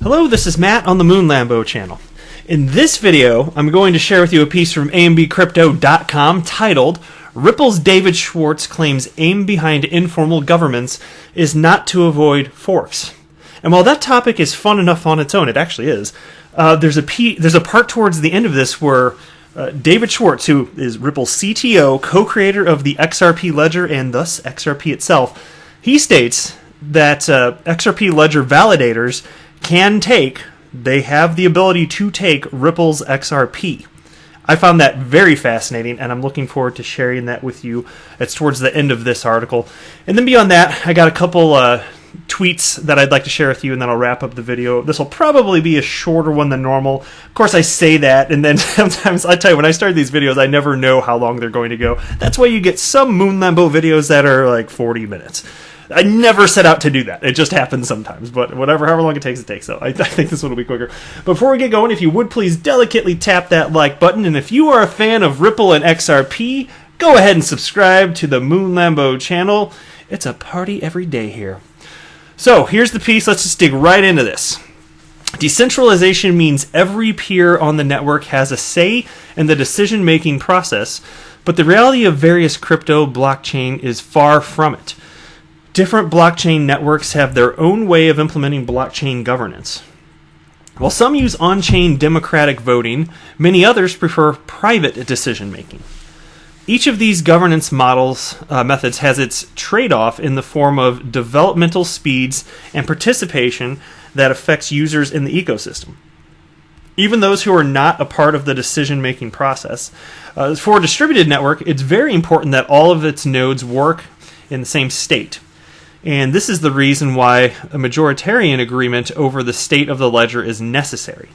Hello, this is Matt on the Moon Lambo channel. In this video, I'm going to share with you a piece from ambcrypto.com titled, Ripple's David Schwartz claims aim behind informal governments is not to avoid forks. And while that topic is fun enough on its own, it actually is, there's a part towards the end of this where David Schwartz, who is Ripple's CTO, co-creator of the XRP ledger and thus XRP itself, he states that XRP ledger validators they have the ability to take Ripple's XRP. I found that very fascinating, and I'm looking forward to sharing that with you. It's towards the end of this article. And then beyond that, I got a couple tweets that I'd like to share with you, and then I'll wrap up the video. This will probably be a shorter one than normal. Of course, I say that, and then sometimes, I tell you, when I start these videos, I never know how long they're going to go. That's why you get some Moon Lambo videos that are like 40 minutes. I never set out to do that. It just happens sometimes. But however long it takes, it takes. So I think this one will be quicker. Before we get going, if you would please delicately tap that like button. And if you are a fan of Ripple and XRP, go ahead and subscribe to the Moon Lambo channel. It's a party every day here. So here's the piece. Let's just dig right into this. Decentralization means every peer on the network has a say in the decision-making process, but the reality of various crypto blockchain is far from it. Different blockchain networks have their own way of implementing blockchain governance. While some use on-chain democratic voting, many others prefer private decision-making. Each of these governance methods has its trade-off in the form of developmental speeds and participation that affects users in the ecosystem. Even those who are not a part of the decision-making process. For a distributed network, it's very important that all of its nodes work in the same state. And this is the reason why a majoritarian agreement over the state of the ledger is necessary.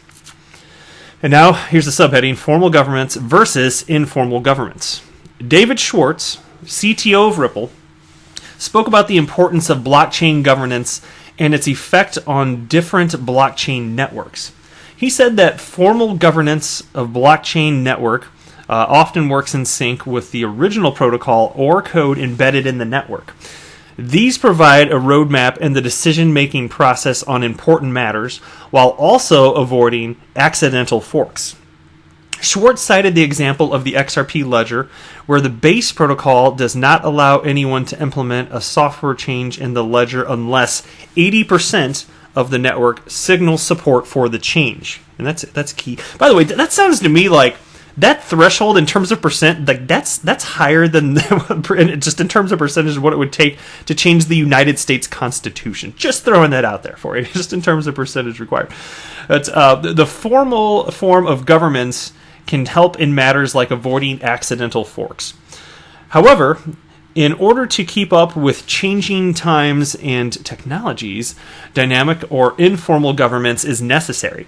And now, here's the subheading, Formal Governments versus Informal Governments. David Schwartz, CTO of Ripple, spoke about the importance of blockchain governance and its effect on different blockchain networks. He said that formal governance of blockchain network often works in sync with the original protocol or code embedded in the network. These provide a roadmap in the decision-making process on important matters, while also avoiding accidental forks. Schwartz cited the example of the XRP ledger, where the base protocol does not allow anyone to implement a software change in the ledger unless 80% of the network signals support for the change. And that's key. By the way, that sounds to me like that threshold in terms of percent, like that's higher than just in terms of percentage of what it would take to change the United States Constitution. Just throwing that out there for you, just in terms of percentage required. The formal form of governments can help in matters like avoiding accidental forks. However, in order to keep up with changing times and technologies, dynamic or informal governments is necessary.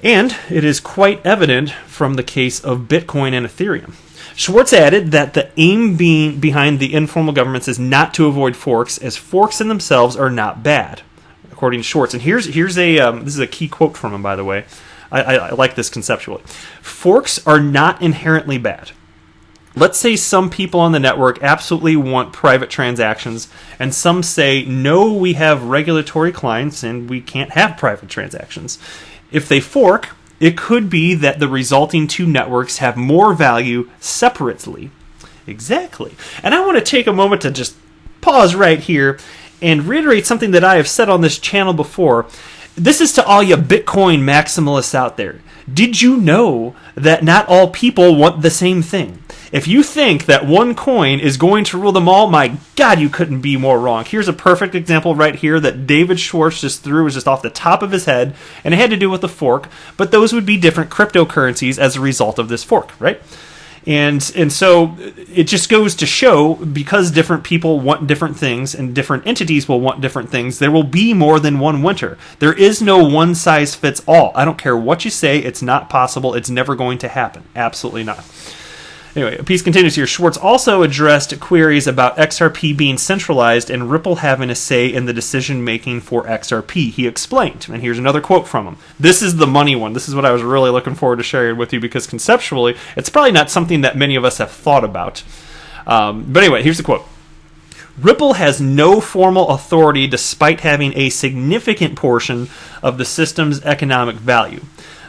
And it is quite evident from the case of Bitcoin and Ethereum. Schwartz added that the aim behind the informal governments is not to avoid forks, as forks in themselves are not bad, according to Schwartz. And here's this is a key quote from him, by the way. I like this conceptually. Forks are not inherently bad. Let's say some people on the network absolutely want private transactions, and some say, no, we have regulatory clients and we can't have private transactions. If they fork, it could be that the resulting two networks have more value separately. Exactly. And I want to take a moment to just pause right here and reiterate something that I have said on this channel before. This is to all you Bitcoin maximalists out there. Did you know that not all people want the same thing? If you think that one coin is going to rule them all, my God, you couldn't be more wrong. Here's a perfect example right here that David Schwartz just threw. It was just off the top of his head, and it had to do with the fork, but those would be different cryptocurrencies as a result of this fork, right? And so it just goes to show, because different people want different things and different entities will want different things, there will be more than one winner. There is no one size fits all. I don't care what you say, it's not possible, it's never going to happen. Absolutely not. Anyway, a piece continues here. Schwartz also addressed queries about XRP being centralized and Ripple having a say in the decision-making for XRP. He explained, and here's another quote from him. This is the money one. This is what I was really looking forward to sharing with you, because conceptually, it's probably not something that many of us have thought about. But anyway, here's the quote. Ripple has no formal authority despite having a significant portion of the system's economic value.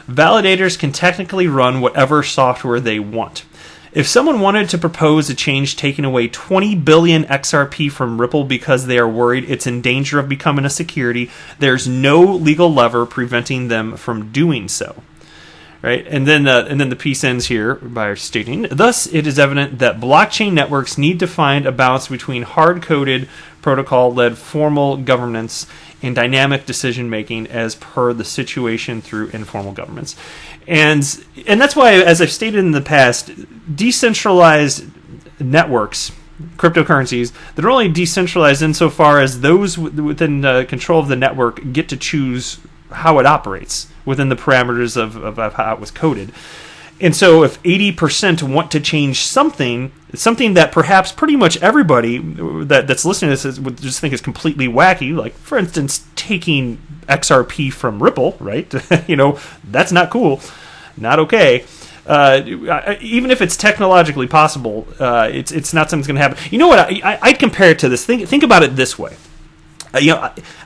Validators can technically run whatever software they want. If someone wanted to propose a change taking away 20 billion XRP from Ripple because they are worried it's in danger of becoming a security, there's no legal lever preventing them from doing so. Right, and then the piece ends here by stating, thus it is evident that blockchain networks need to find a balance between hard-coded, protocol-led formal governance and dynamic decision-making as per the situation through informal governments. And that's why, as I've stated in the past, decentralized networks, cryptocurrencies, they're only decentralized insofar as those within control of the network get to choose how it operates within the parameters of how it was coded. And so if 80% want to change something that perhaps pretty much everybody that's listening to this would just think is completely wacky, like, for instance, taking XRP from Ripple, right? That's not cool. Not okay. Even if it's technologically possible, it's not something that's going to happen. You know what? I'd compare it to this. Think about it this way.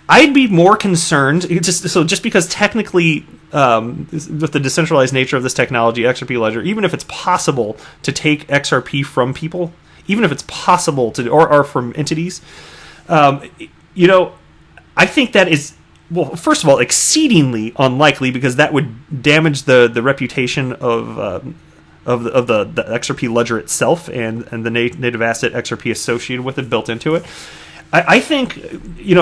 I'd be more concerned just because technically, with the decentralized nature of this technology, XRP Ledger, even if it's possible to take XRP from people, even if it's possible to, or from entities, I think that is, well, first of all, exceedingly unlikely, because that would damage the reputation of the XRP Ledger itself and the native asset XRP associated with it, built into it. I think,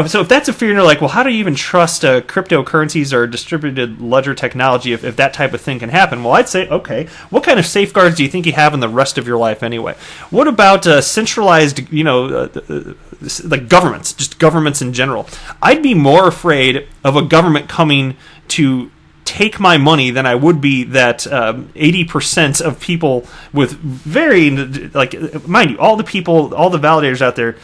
so if that's a fear, and you're like, well, how do you even trust cryptocurrencies or distributed ledger technology if that type of thing can happen? Well, I'd say, okay, what kind of safeguards do you think you have in the rest of your life anyway? What about centralized, like governments, just governments in general? I'd be more afraid of a government coming to take my money than I would be that 80% of people with varying, like, mind you, all the validators out there,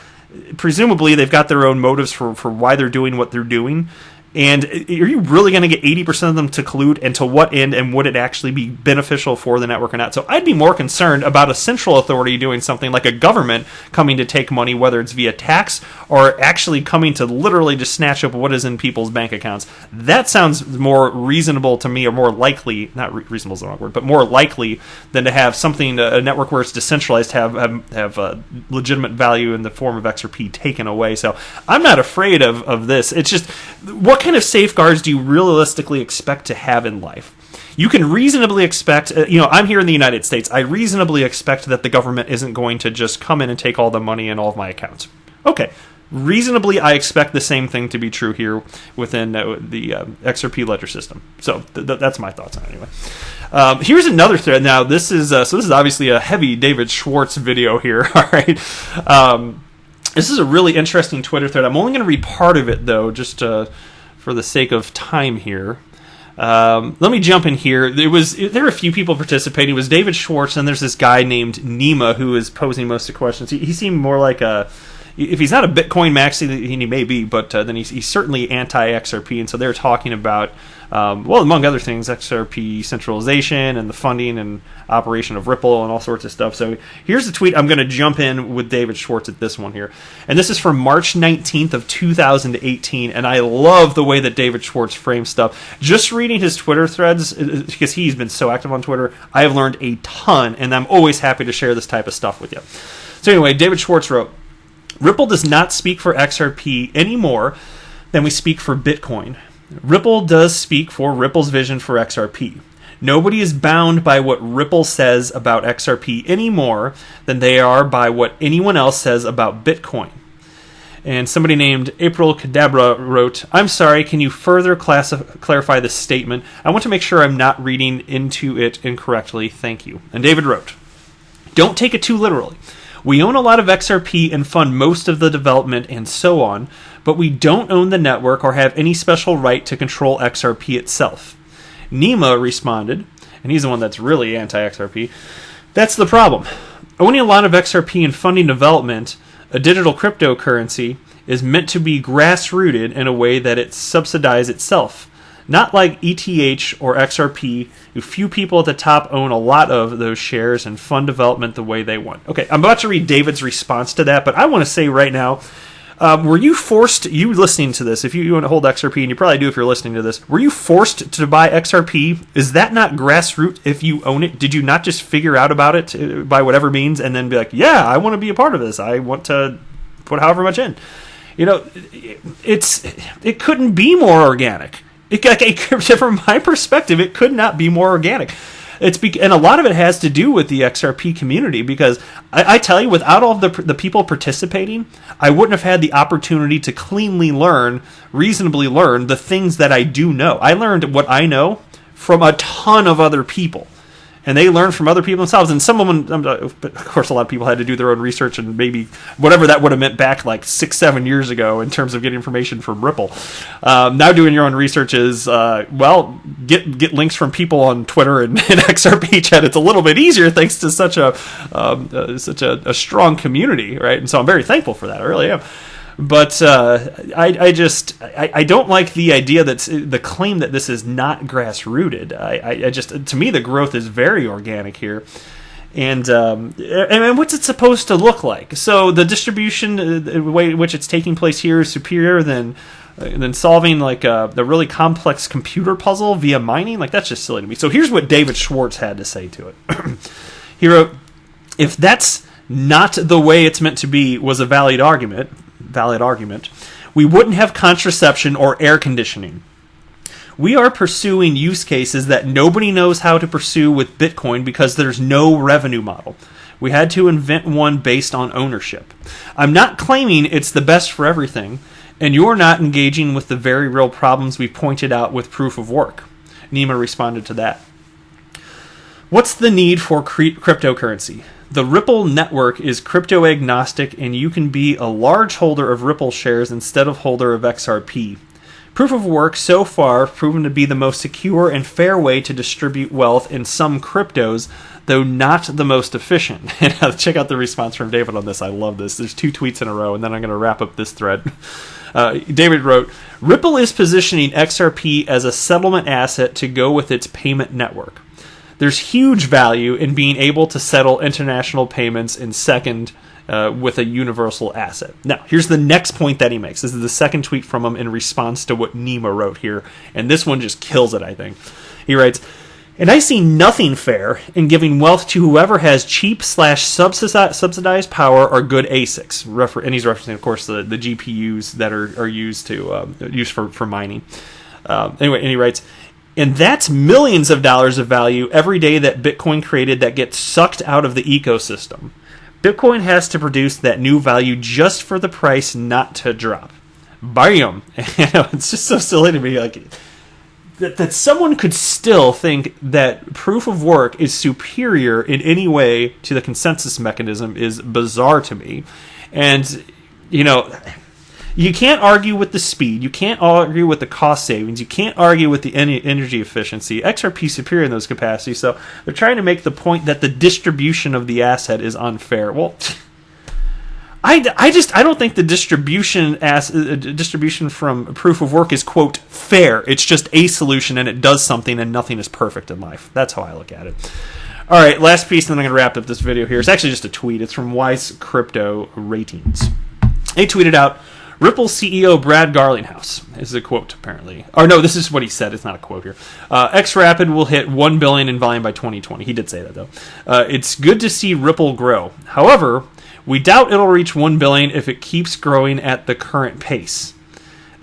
presumably they've got their own motives for why they're doing what they're doing. And are you really going to get 80% of them to collude, and to what end, and would it actually be beneficial for the network or not? So I'd be more concerned about a central authority doing something like a government coming to take money, whether it's via tax or actually coming to literally just snatch up what is in people's bank accounts. That sounds more reasonable to me, or more likely, not reasonable is the wrong word, but more likely than to have something, a network where it's decentralized, have legitimate value in the form of XRP taken away. So I'm not afraid of this. It's just, what kind of safeguards do you realistically expect to have in life? You can reasonably expect, I'm here in the United States, I reasonably expect that the government isn't going to just come in and take all the money in all of my accounts. Okay, reasonably I expect the same thing to be true here within the XRP ledger system. So that's my thoughts on it anyway. Here's another thread. Now this is obviously a heavy David Schwartz video here, all right? This is a really interesting Twitter thread. I'm only going to read part of it, though, just for the sake of time here. Let me jump in here. There were a few people participating. It was David Schwartz, and there's this guy named Nima who is posing most of the questions. He seemed more like if he's not a Bitcoin maxi, he may be, but then he's certainly anti-XRP, and so they're talking about, among other things, XRP centralization and the funding and operation of Ripple and all sorts of stuff. So here's the tweet. I'm going to jump in with David Schwartz at this one here. And this is from March 19th of 2018, and I love the way that David Schwartz frames stuff. Just reading his Twitter threads, because he's been so active on Twitter, I have learned a ton, and I'm always happy to share this type of stuff with you. So anyway, David Schwartz wrote, Ripple does not speak for XRP any more than we speak for Bitcoin. Ripple does speak for Ripple's vision for XRP. Nobody is bound by what Ripple says about XRP any more than they are by what anyone else says about Bitcoin. And somebody named April Cadabra wrote, I'm sorry, can you further clarify this statement? I want to make sure I'm not reading into it incorrectly. Thank you. And David wrote, don't take it too literally. We own a lot of XRP and fund most of the development and so on, but we don't own the network or have any special right to control XRP itself. Nima responded, and he's the one that's really anti-XRP, that's the problem. Owning a lot of XRP and funding development, a digital cryptocurrency, is meant to be grassrooted in a way that it subsidizes itself, Not like ETH or XRP, who few people at the top own a lot of those shares and fund development the way they want. Okay, I'm about to read David's response to that, but I want to say right now, were you forced, you listening to this, if you want to hold XRP, and you probably do if you're listening to this, were you forced to buy XRP? Is that not grassroots if you own it? Did you not just figure out about it by whatever means and then be like, yeah, I want to be a part of this. I want to put however much in. It couldn't be more organic. From my perspective, it could not be more organic. And a lot of it has to do with the XRP community, because I tell you, without all the people participating, I wouldn't have had the opportunity to reasonably learn the things that I do know. I learned what I know from a ton of other people. And they learn from other people themselves. And some of them, of course, a lot of people had to do their own research, and maybe whatever that would have meant back like 6-7 years ago in terms of getting information from Ripple. Now doing your own research is, get links from people on Twitter and XRP chat. It's a little bit easier thanks to such a strong community, right? And so I'm very thankful for that. I really am. But I don't like the idea the claim that this is not grassrooted. To me, the growth is very organic here. And what's it supposed to look like? So the distribution, the way in which it's taking place here is superior than solving like the really complex computer puzzle via mining. Like, that's just silly to me. So here's what David Schwartz had to say to it. He wrote, "If that's not the way it's meant to be was a valid argument, we wouldn't have contraception or air conditioning. We are pursuing use cases that nobody knows how to pursue with Bitcoin because there's no revenue model. We had to invent one based on ownership. I'm not claiming it's the best for everything, and you're not engaging with the very real problems we pointed out with proof of work." Nima responded to that. "What's the need for cryptocurrency? The Ripple network is crypto agnostic, and you can be a large holder of Ripple shares instead of holder of XRP. Proof of work so far proven to be the most secure and fair way to distribute wealth in some cryptos, though not the most efficient." And check out the response from David on this. I love this. There's 2 tweets in a row, and then I'm going to wrap up this thread. David wrote, "Ripple is positioning XRP as a settlement asset to go with its payment network. There's huge value in being able to settle international payments in second with a universal asset." Now, here's the next point that he makes. This is the second tweet from him in response to what Nima wrote here, and this one just kills it, I think. He writes, "And I see nothing fair in giving wealth to whoever has cheap/subsidized power or good ASICs." And he's referencing, of course, the GPUs that are used for mining. Anyway, and he writes, "And that's millions of dollars of value every day that Bitcoin created that gets sucked out of the ecosystem. Bitcoin has to produce that new value just for the price not to drop." Bam! It's just so silly to me, like that someone could still think that proof of work is superior in any way to the consensus mechanism is bizarre to me. And you can't argue with the speed. You can't argue with the cost savings. You can't argue with the energy efficiency. XRP is superior in those capacities. So they're trying to make the point that the distribution of the asset is unfair. Well, I don't think the distribution from proof of work is, quote, fair. It's just a solution, and it does something, and nothing is perfect in life. That's how I look at it. All right, last piece, and then I'm going to wrap up this video here. It's actually just a tweet. It's from Wise Crypto Ratings. They tweeted out, "Ripple CEO Brad Garlinghouse," is a quote apparently. Or no, this is what he said. It's not a quote here. "XRapid will hit 1 billion in volume by 2020. He did say that though. "It's good to see Ripple grow. However, we doubt it'll reach 1 billion if it keeps growing at the current pace.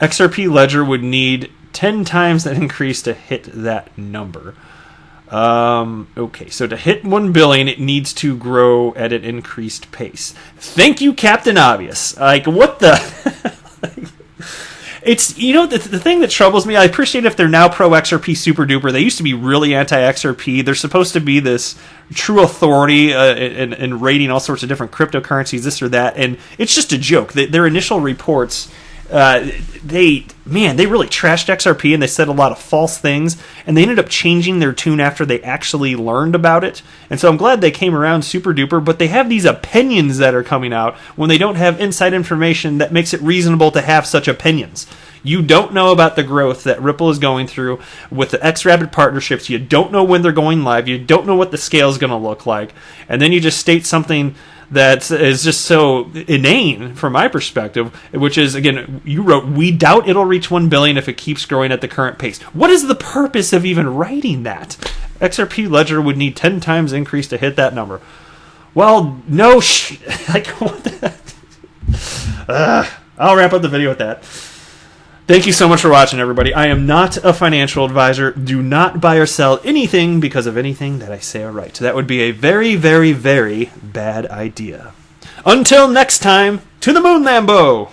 XRP Ledger would need 10 times that increase to hit that number." Okay, so to hit 1 billion, it needs to grow at an increased pace. Thank you, Captain Obvious. Like, what the... It's, the thing that troubles me, I appreciate if they're now pro-XRP super duper. They used to be really anti-XRP. They're supposed to be this true authority in rating all sorts of different cryptocurrencies, this or that, and it's just a joke. Their initial reports... they really trashed XRP, and they said a lot of false things, and they ended up changing their tune after they actually learned about it. And so I'm glad they came around super duper, but they have these opinions that are coming out when they don't have inside information that makes it reasonable to have such opinions. You don't know about the growth that Ripple is going through with the XRapid partnerships. You don't know when they're going live. You don't know what the scale is going to look like. And then you just state something that is just so inane from my perspective, which is, again, you wrote, we doubt it'll reach 1 billion if it keeps growing at the current pace. What is the purpose of even writing that? XRP Ledger would need 10 times increase to hit that number. Well, no, like, what the... I'll wrap up the video with that. Thank you so much for watching, everybody. I am not a financial advisor. Do not buy or sell anything because of anything that I say or write. That would be a very, very, very bad idea. Until next time, to the moon, Lambo!